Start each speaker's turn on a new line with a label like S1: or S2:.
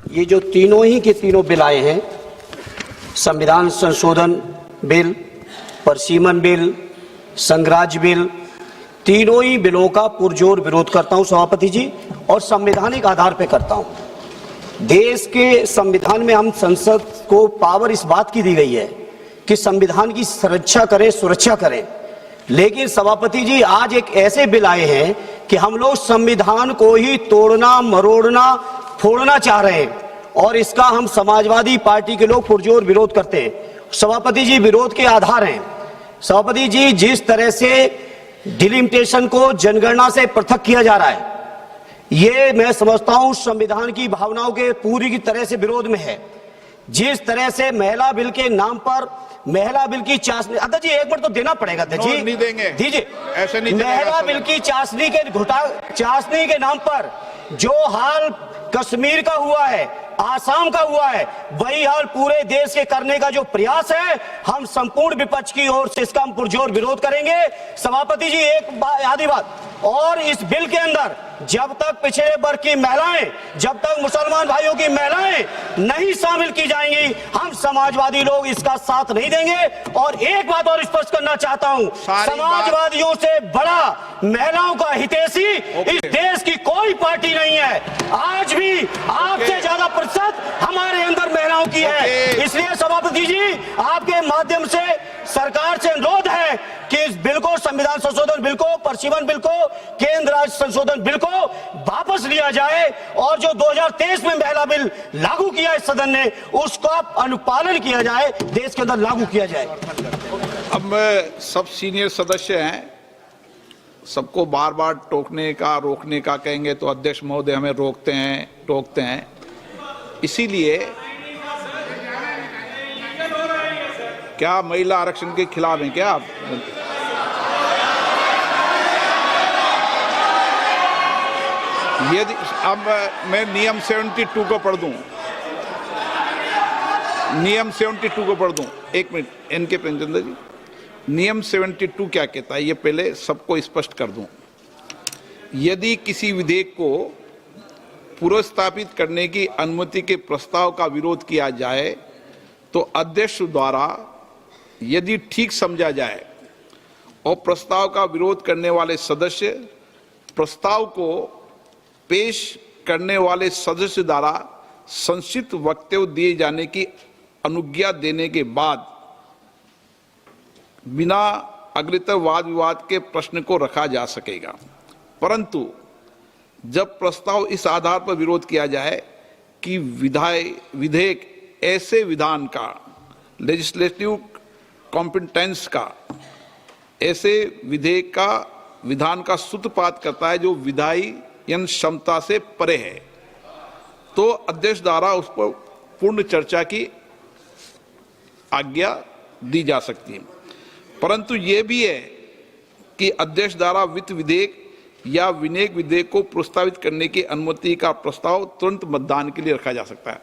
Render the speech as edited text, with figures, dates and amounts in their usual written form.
S1: ये जो तीनों ही के तीनों बिल आए हैं, संविधान संशोधन बिल, परसीमन बिल, संघराज्य बिल, तीनों ही बिलों का पुरजोर विरोध करता हूं सभापति जी, और संवैधानिक आधार पर करता हूं। देश के संविधान में हम संसद को पावर इस बात की दी गई है कि संविधान की सुरक्षा करें, सुरक्षा करें, लेकिन सभापति जी आज एक ऐसे बिल आए हैं कि हम लोग संविधान को ही तोड़ना, मरोड़ना, फोड़ना चाह रहे हैं, और इसका हम समाजवादी पार्टी के लोग पुरजोर विरोध करते हैं। सभापति जी, विरोध के आधार हैं सभापति जी, जिस तरह से डिलिमिटेशन को जनगणना से पृथक किया जा रहा है, ये मैं समझता हूं संविधान की भावनाओं के पूरी की तरह से विरोध में है। जिस तरह से महिला बिल के नाम पर महिला बिल की चाशनी, अध्यक्ष जी एक मिनट तो देना पड़ेगा अध्यक्ष जी,
S2: नहीं देंगे,
S1: दीजिए,
S2: ऐसे नहीं।
S1: महिला बिल की चाशनी के नाम पर जो हाल कश्मीर का हुआ है, आसाम का हुआ है, वही हाल पूरे देश के करने का जो प्रयास है, हम संपूर्ण विपक्ष की ओर से इसका हम पुरजोर विरोध करेंगे। सभापति जी एक आधी बात और, इस बिल के अंदर जब तक पिछड़े वर्ग की महिलाएं, जब तक मुसलमान भाइयों की महिलाएं नहीं शामिल की जाएंगी, हम समाजवादी लोग इसका साथ नहीं देंगे। और एक बात और स्पष्ट करना चाहता हूं, समाजवादियों से बड़ा महिलाओं का हितैषी इस देश की कोई पार्टी नहीं है। आज भी आपसे ज्यादा प्रतिशत हमारे अंदर महिलाओं की है। इसलिए सभापति जी आपके माध्यम से सरकार से अनुरोध है कि इस बिल को, संविधान संशोधन बिल को, परसीमन बिल को, केंद्र राज्य संशोधन बिल को वापस लिया जाए, और जो 2023 में महिला बिल लागू किया इस सदन ने, उसका अनुपालन किया जाए, देश के अंदर लागू किया जाए।
S2: अब सब सीनियर सदस्य हैं, सबको बार बार टोकने का, रोकने का कहेंगे तो अध्यक्ष महोदय हमें टोकते हैं। इसीलिए क्या महिला आरक्षण के खिलाफ हैं क्या आप? यदि अब मैं नियम 72 को पढ़ दूं, नियम 72 को पढ़ दूं, एक मिनट एनके प्रेमचंद्र जी, नियम 72 क्या कहता है ये पहले सबको स्पष्ट कर दूं। यदि किसी विधेयक को पुरस्तापित करने की अनुमति के प्रस्ताव का विरोध किया जाए तो अध्यक्ष द्वारा यदि ठीक समझा जाए और प्रस्ताव का विरोध करने वाले सदस्य प्रस्ताव को पेश करने वाले सदस्य द्वारा संक्षिप्त वक्तव्य दिए जाने की अनुज्ञा देने के बाद बिना अग्रतर वाद विवाद के प्रश्न को रखा जा सकेगा। परंतु जब प्रस्ताव इस आधार पर विरोध किया जाए कि विधेयक ऐसे विधान का, लेजिस्लेटिव कॉम्पिटेंस का, ऐसे विधेयक का, विधान का सूत्रपात करता है जो विधायन क्षमता से परे है, तो अध्यक्ष द्वारा उस पर पूर्ण चर्चा की आज्ञा दी जा सकती है। परंतु ये भी है कि अध्यक्ष द्वारा वित्त विधेयक या विनियोग विधेयक को प्रस्तावित करने की अनुमति का प्रस्ताव तुरंत मतदान के लिए रखा जा सकता है।